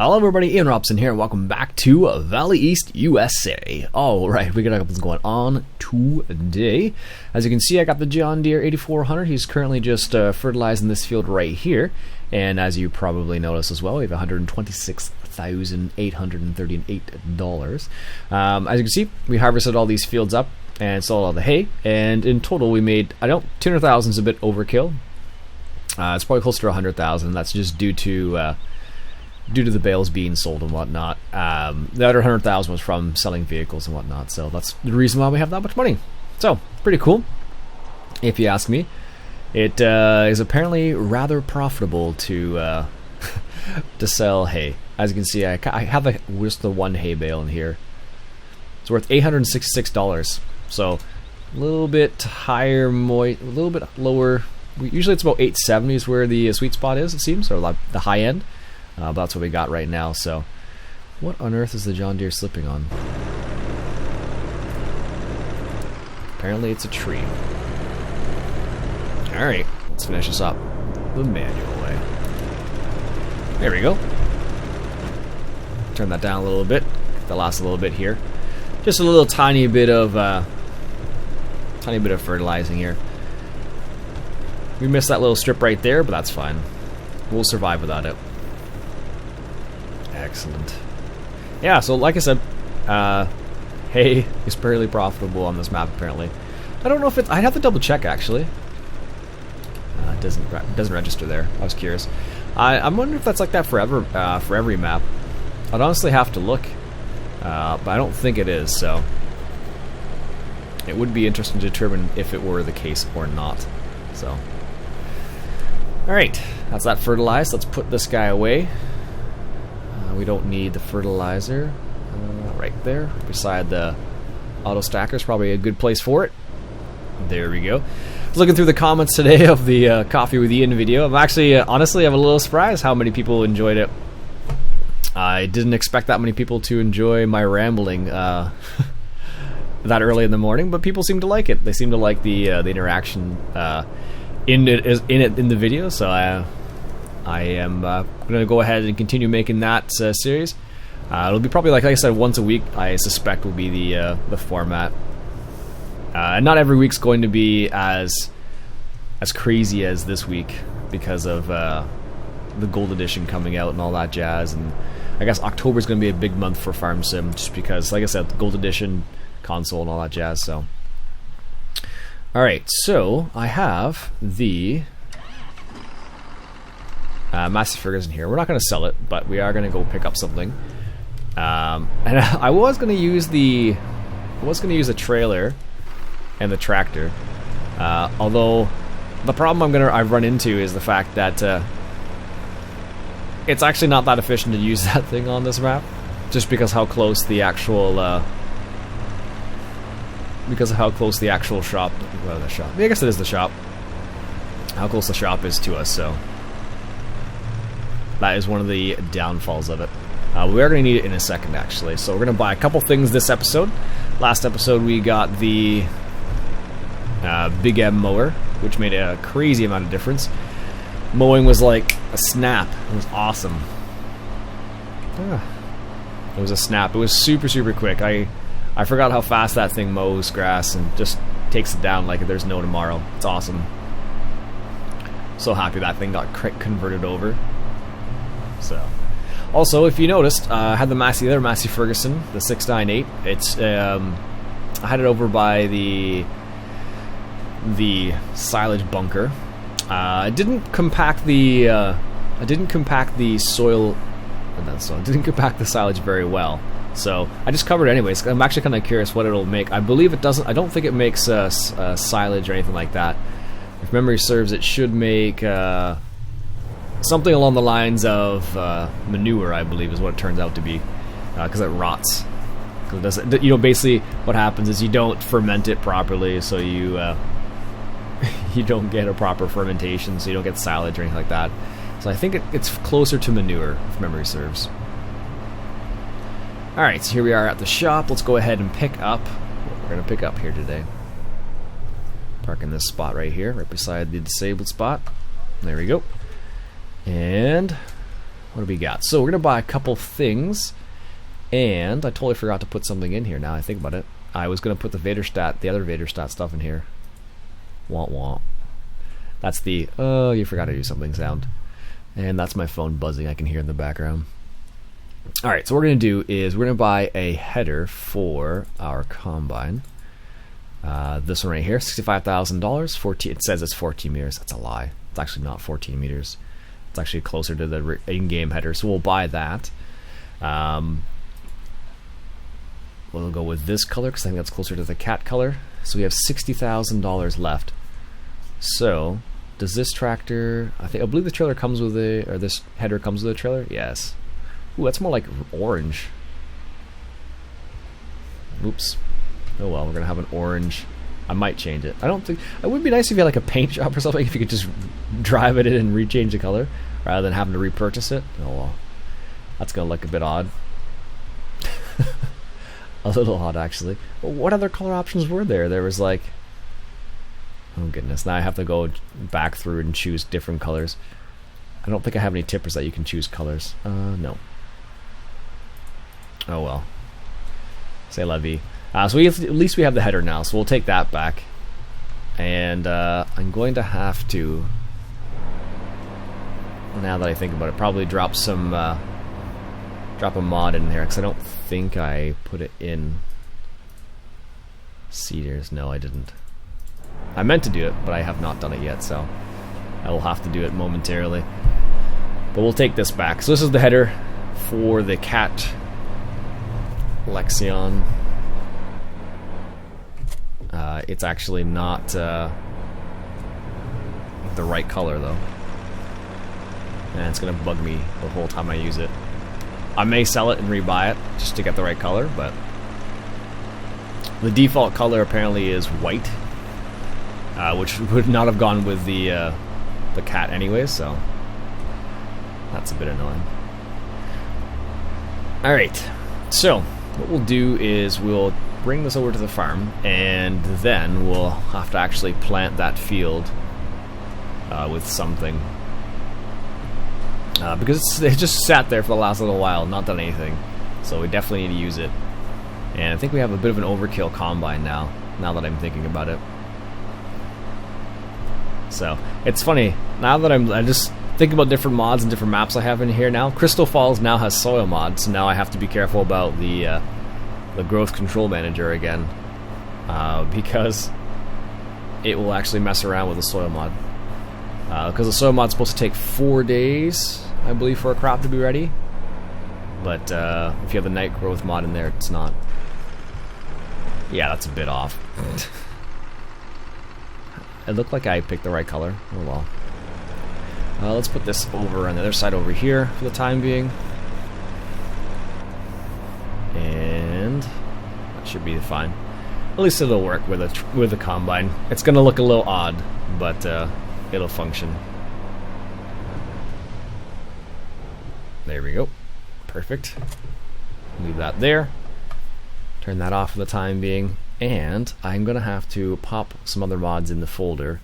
Hello everybody, Iain Robson here, and welcome back to Valley East USA. Alright, we got a couple things going on today. As you can see, I got the John Deere 8400. He's currently just fertilizing this field right here. And as you probably noticed as well, we have $126,838. As you can see, we harvested all these fields up and sold all the hay. And in total, we made, 200,000 is a bit overkill. It's probably closer to 100,000. That's just due to the bales being sold and whatnot. The other 100,000 was from selling vehicles and whatnot, so that's the reason why we have that much money. So, pretty cool, if you ask me. It is apparently rather profitable to to sell hay. As you can see, I have just the one hay bale in here. It's worth $866, so a little bit higher, a little bit lower. Usually it's about $870 is where the sweet spot is, it seems, or the high end. But that's what we got right now. So, what on earth is the John Deere slipping on? Apparently it's a tree. Alright, let's finish this up the manual way. There we go. Turn that down a little bit. That lasts a little bit here. Just a little tiny bit of fertilizing here. We missed that little strip right there, but that's fine. We'll survive without it. Excellent. Yeah, so like I said, hay is fairly profitable on this map apparently. I don't know if it's, I'd have to double check actually. It doesn't register there. I was curious. I'm wondering if that's like that for every map. I'd honestly have to look, but I don't think it is. So it would be interesting to determine if it were the case or not. So, all right, that's that fertilized. Let's put this guy away. We don't need the fertilizer right there beside the auto stacker is probably a good place for it. There we go. I was looking through the comments today of the Coffee with Iain video. I'm actually honestly I'm a little surprised how many people enjoyed it. I didn't expect that many people to enjoy my rambling that early in the morning, but people seem to like it. They seem to like the interaction in the video. So I am going to go ahead and continue making that series. It'll be probably like I said, once a week. I suspect will be the format. Not every week's going to be as crazy as this week because of the Gold Edition coming out and all that jazz. And I guess October is going to be a big month for Farm Sim, just because, like I said, the Gold Edition console and all that jazz. So, all right. So I have the Massey Ferguson here. We're not going to sell it, but we are going to go pick up something. And I was going to use the trailer and the tractor. Although the problem I've run into is the fact that it's actually not that efficient to use that thing on this map, just because how close the actual shop. Well, the shop. I guess it is the shop. How close the shop is to us. So. That is one of the downfalls of it. We are going to need it in a second, actually. So we're going to buy a couple things this episode. Last episode we got the Big M mower, which made a crazy amount of difference. Mowing was like a snap. It was awesome. It was a snap. It was super, super quick. I forgot how fast that thing mows grass and just takes it down like there's no tomorrow. It's awesome. So happy that thing got converted over. So, also, if you noticed, I had the other Massey Ferguson, the 698. It's I had it over by the silage bunker. I didn't compact the soil. I didn't compact the silage very well. So I just covered it anyways. I'm actually kind of curious what it'll make. I believe it doesn't. I don't think it makes silage or anything like that. If memory serves, it should make. Something along the lines of manure, I believe, is what it turns out to be, because it rots. Cause it doesn't, basically what happens is you don't ferment it properly, so you you don't get a proper fermentation, so you don't get silage or anything like that. So I think it's closer to manure, if memory serves. All right, so here we are at the shop. Let's go ahead and pick up what we're going to pick up here today. Park in this spot right here, right beside the disabled spot. There we go. And what do we got? So we're gonna buy a couple things, and I totally forgot to put something in here. Now I think about it, I was gonna put the other Vaderstat stuff in here. Womp womp. That's the oh, you forgot to do something sound, and that's my phone buzzing. I can hear in the background. All right, so what we're gonna do is we're gonna buy a header for our combine. This one right here, $65,000. 14. It says it's 14 meters. That's a lie. It's actually not 14 meters. It's actually closer to the in-game header, so we'll buy that. We'll go with this color because I think that's closer to the cat color. So we have $60,000 left. So, does this tractor? I believe the trailer comes with this header comes with a trailer. Yes. Ooh, that's more like orange. Oops. Oh well, we're gonna have an orange. I might change it. I don't think it would be nice if you had like a paint shop or something. If you could just drive it in and rechange the color rather than having to repurchase it. Oh well, that's gonna look a bit odd. A little odd actually. But what other color options were there? There was like, oh goodness, now I have to go back through and choose different colors. I don't think I have any tippers that you can choose colors. No. Oh well. C'est la vie. So at least we have the header now, so we'll take that back. And I'm going to have to, now that I think about it, probably drop a mod in there, because I don't think I put it in Cedars. No, I didn't. I meant to do it, but I have not done it yet, so I will have to do it momentarily. But we'll take this back. So this is the header for the cat Lexion. It's actually not the right color though, and it's gonna bug me the whole time I use it. I may sell it and rebuy it just to get the right color, but the default color apparently is white, which would not have gone with the cat anyway, so that's a bit annoying. Alright, so what we'll do is we'll bring this over to the farm, and then we'll have to actually plant that field with something, because it just sat there for the last little while, not done anything, so we definitely need to use it. And I think we have a bit of an overkill combine now that I'm thinking about it. So it's funny now that I just think about different mods and different maps I have in here now. Crystal Falls now has soil mods, so now I have to be careful about the growth control manager again, because it will actually mess around with the soil mod, because the soil mod's supposed to take 4 days, I believe, for a crop to be ready, but if you have the night growth mod in there, it's not. Yeah, that's a bit off. It looked like I picked the right color. Oh well. Let's put this over on the other side over here for the time being. And that should be fine. At least it'll work with the combine. It's gonna look a little odd, but it'll function. There we go. Perfect. Leave that there. Turn that off for the time being. And I'm gonna have to pop some other mods in the folder,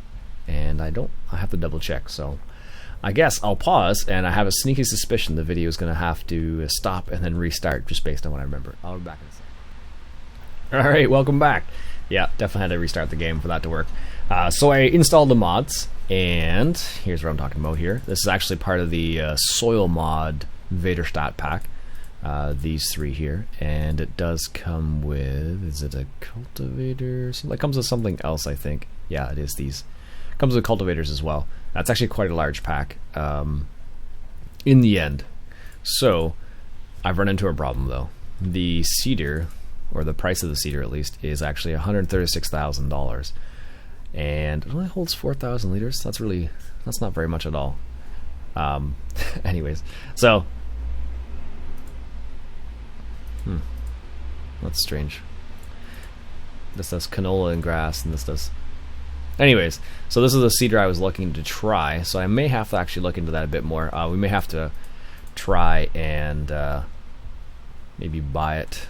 and I have to double check, so I guess I'll pause, and I have a sneaky suspicion the video is going to have to stop and then restart just based on what I remember. I'll be back in a second. Alright, welcome back. Yeah, definitely had to restart the game for that to work. So I installed the mods, and here's what I'm talking about here. This is actually part of the Soil Mod Vaderstat pack. These three here, and it does come with, is it a cultivator? It comes with something else, I think. Yeah, it is these. It comes with cultivators as well. That's actually quite a large pack in the end. So I've run into a problem though. The cedar, or the price of the cedar at least, is actually $136,000, and it only holds 4,000 liters. That's not very much at all. Anyways, so that's strange. This does canola and grass, and this does. Anyways, so this is a cedar I was looking to try, so I may have to actually look into that a bit more. We may have to try and maybe buy it,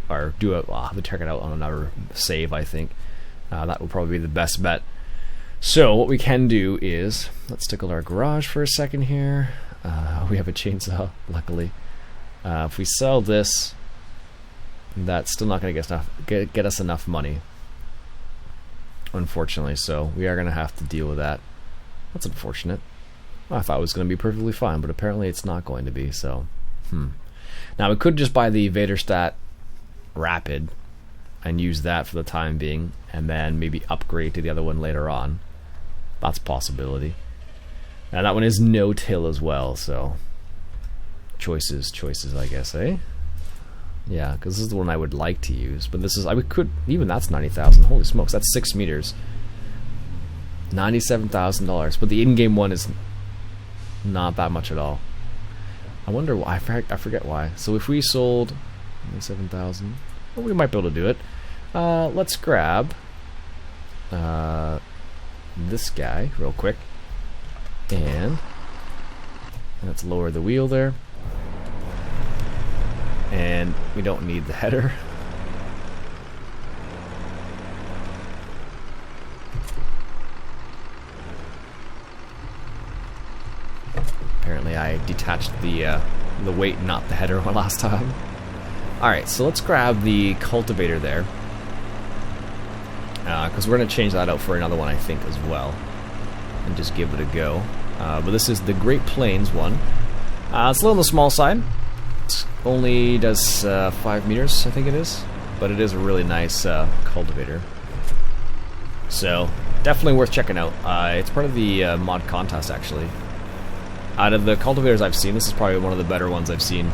or do it. I'll have to check it out on another save, I think. That will probably be the best bet. So what we can do is, let's tickle our garage for a second here. We have a chainsaw, luckily. If we sell this, that's still not going to get us enough money, unfortunately. So we are going to have to deal with that. That's unfortunate. I thought it was going to be perfectly fine, but apparently it's not going to be. So, now we could just buy the Vaderstat Rapid and use that for the time being, and then maybe upgrade to the other one later on. That's a possibility. And that one is no-till as well, so choices, I guess, eh? Yeah, because this is the one I would like to use, but this is, even that's 90,000. Holy smokes, that's 6 meters. $97,000, but the in-game one is not that much at all. I wonder why. I forget why. So if we sold 97,000, well, we might be able to do it. Let's grab this guy real quick, and let's lower the wheel there. And we don't need the header. Apparently I detached the weight, not the header, one last time. Alright, so let's grab the cultivator there. Because we're going to change that out for another one, I think, as well. And just give it a go. But this is the Great Plains one. It's a little on the small side. It only does 5 meters, I think it is. But it is a really nice cultivator. So, definitely worth checking out. It's part of the mod contest, actually. Out of the cultivators I've seen, this is probably one of the better ones I've seen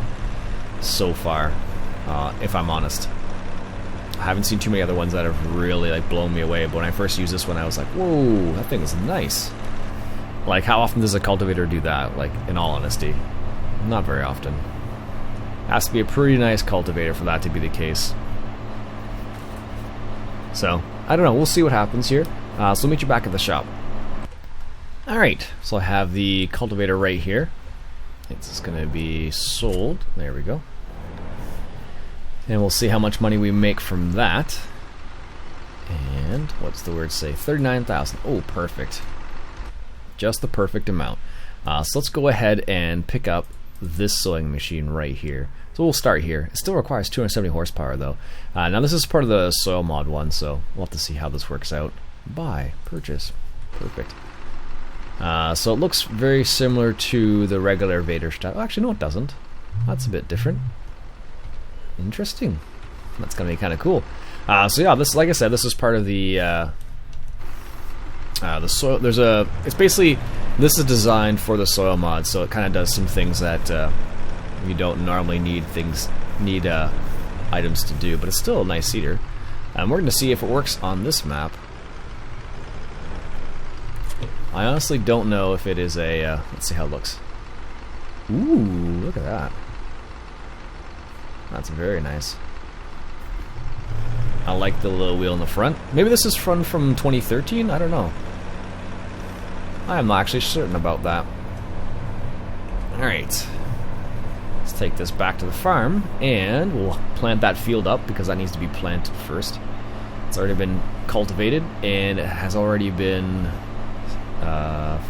so far, if I'm honest. I haven't seen too many other ones that have really like blown me away, but when I first used this one I was like, whoa, that thing is nice. Like, how often does a cultivator do that, like, in all honesty? Not very often. It has to be a pretty nice cultivator for that to be the case. So, I don't know, we'll see what happens here. So we'll meet you back at the shop. Alright, so I have the cultivator right here. It's going to be sold. There we go. And we'll see how much money we make from that. And what's the word say? 39,000. Oh, perfect. Just the perfect amount. So let's go ahead and pick up this sewing machine right here. So we'll start here. It still requires 270 horsepower though. Now this is part of the soil mod one, so we'll have to see how this works out. Buy, purchase. Perfect. So it looks very similar to the regular Vaderstat. Oh, actually, no, it doesn't. That's a bit different. Interesting. That's gonna be kind of cool. So yeah, this, like I said, this is part of the soil. It's basically, this is designed for the soil mod, so it kind of does some things that you don't normally need items to do, but it's still a nice seeder. We're going to see if it works on this map. I honestly don't know if it is a, let's see how it looks. Ooh, look at that. That's very nice. I like the little wheel in the front. Maybe this is from 2013? I don't know. I am not actually certain about that. Alright. Let's take this back to the farm, and we'll plant that field up, because that needs to be planted first. It's already been cultivated, and it has already been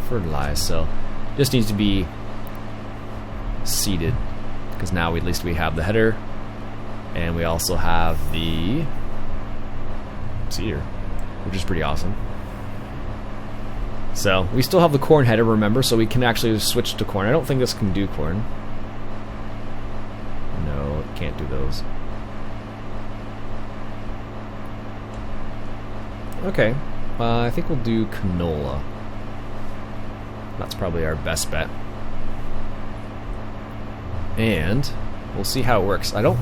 fertilized, so just needs to be seeded, because now at least we have the header, and we also have the seeder, which is pretty awesome. So we still have the corn header, remember, so we can actually switch to corn. I don't think this can do corn. No, it can't do those. Okay, I think we'll do canola. That's probably our best bet. And we'll see how it works. I don't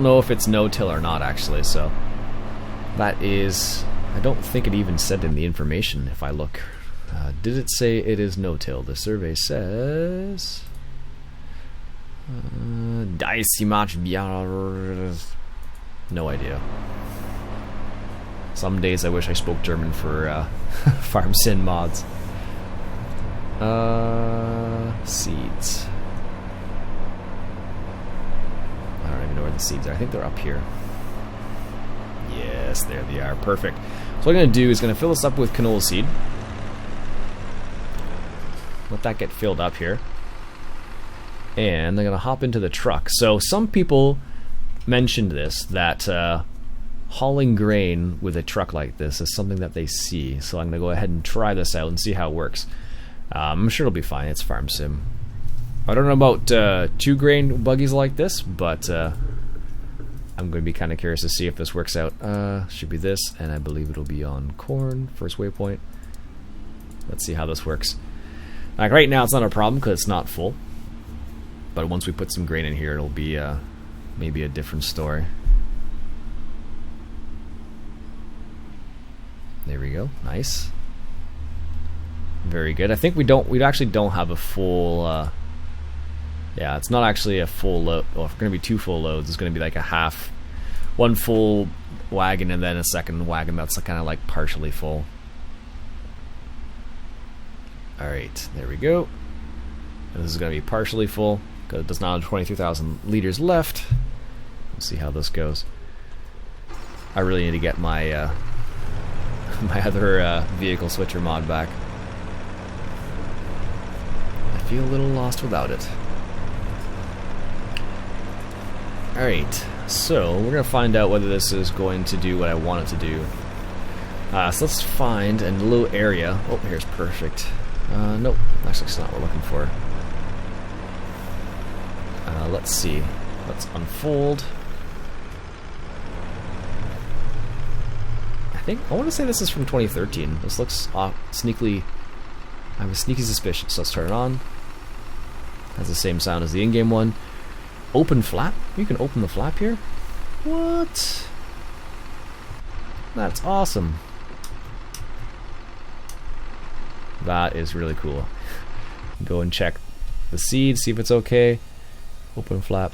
know if it's no-till or not, actually, so that is, I don't think it even said in the information if I look. Did it say it is no-till? The survey says no idea. Some days I wish I spoke German for farm sim mods. Seeds. I don't even know where the seeds are. I think they're up here. Yes, there they are. Perfect. So what I'm going to do is going to fill this up with canola seed. let that get filled up here. And I'm going to hop into the truck. So some people mentioned this, that hauling grain with a truck like this is something that they see. So I'm going to go ahead and try this out and see how it works. I'm sure it'll be fine. It's Farm Sim. I don't know about 2 grain buggies like this, but I'm going to be kind of curious to see if this works out. Should be this, and I believe it'll be on corn, first waypoint. Let's see how this works. Like right now, it's not a problem because it's not full. But once we put some grain in here, it'll be maybe a different story. There we go. Nice. Very good. I think we actually don't have a full. Yeah, it's not actually a full load. Well, if it's going to be 2 full loads, it's going to be like a half, 1 full wagon and then a second wagon that's kind of like partially full. All right, there we go. And this is going to be partially full because it does not have 23,000 liters left. We'll see how this goes. I really need to get my my other vehicle switcher mod back. I feel a little lost without it. Alright, so we're going to find out whether this is going to do what I want it to do. So let's find a little area. Oh, here's perfect. Nope, actually it's not what we're looking for. Let's see. Let's unfold. I want to say this is from 2013. This looks sneakily. I have a sneaky suspicion. So let's turn it on. Has the same sound as the in-game one. Open flap? You can open the flap here? What? That's awesome. That is really cool. Go and check the seed, see if it's okay. Open flap.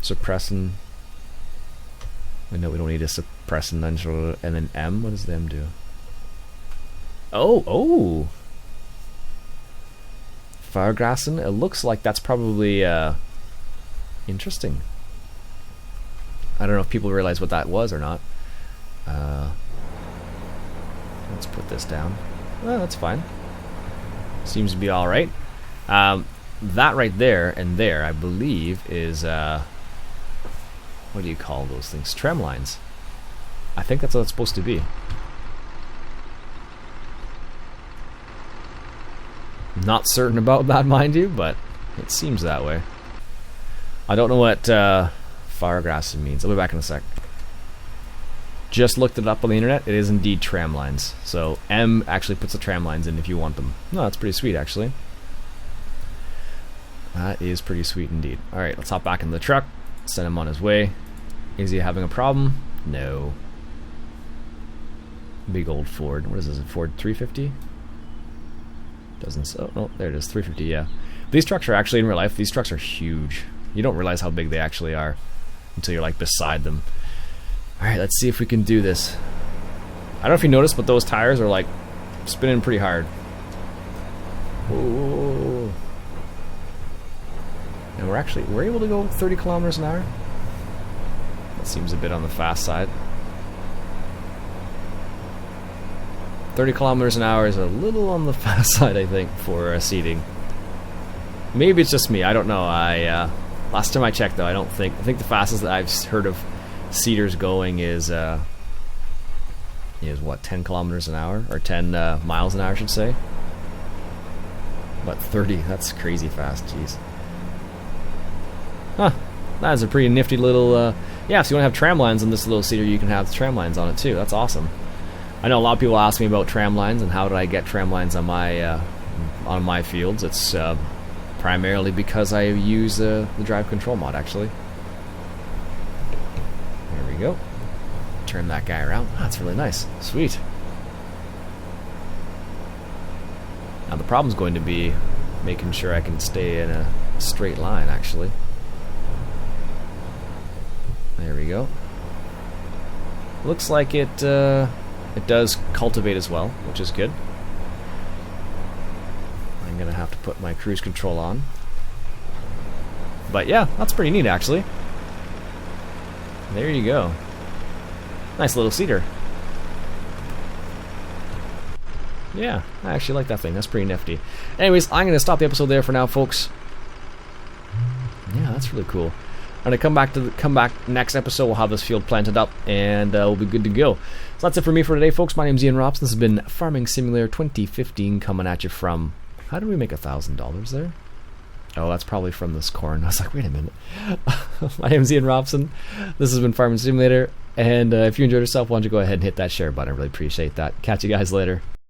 Suppressing. No, we don't need a suppressing. And then M. What does the M do? Oh! Firegrassing. It looks like that's probably interesting. I don't know if people realize what that was or not. Let's put this down. Well, that's fine. Seems to be alright. That right there and there, I believe, is what do you call those things? Trem lines. I think that's what it's supposed to be. Not certain about that, mind you, but it seems that way. I don't know what firegrassing means. I'll be back in a sec. Just looked it up on the internet. It is indeed tram lines. So M actually puts the tram lines in if you want them. No, that's pretty sweet, actually. That is pretty sweet indeed. Alright, let's hop back in the truck. Send him on his way. Is he having a problem? No. Big old Ford. What is this? A Ford 350? Doesn't so. Oh, there it is. 350. Yeah. These trucks are actually in real life. These trucks are huge. You don't realize how big they actually are until you're like beside them. All right, let's see if we can do this. I don't know if you noticed, but those tires are like spinning pretty hard. Whoa. And we're able to go 30 kilometers an hour. That seems a bit on the fast side. 30 kilometers an hour is a little on the fast side, I think, for seating. Maybe it's just me. I don't know. Last time I checked, though, I think the fastest that I've heard of seaters going is what, 10 kilometers an hour or 10 miles an hour, I should say. But 30, that's crazy fast. Jeez. Huh. That is a pretty nifty little. Yeah, if you want to have tram lines on this little seater, you can have tram lines on it too. That's awesome. I know a lot of people ask me about tram lines and how did I get tram lines on my fields. It's primarily because I use the drive control mod, actually. There we go. Turn that guy around. Oh, that's really nice. Sweet. Now the problem's going to be making sure I can stay in a straight line, actually. There we go. Looks like it does cultivate as well, which is good. I'm gonna have to put my cruise control on. But yeah, that's pretty neat, actually. There you go. Nice little seater. Yeah, I actually like that thing. That's pretty nifty. Anyways, I'm going to stop the episode there for now, folks. Yeah, that's really cool. I'm going to come back next episode. We'll have this field planted up, and we'll be good to go. So that's it for me for today, folks. My name's Iain Robson. This has been Farming Simulator 2015 coming at you from... How did we make $1,000 there? Oh, that's probably from this corn. I was like, wait a minute. My name's Iain Robson. This has been Farming Simulator. And if you enjoyed yourself, why don't you go ahead and hit that share button. I really appreciate that. Catch you guys later.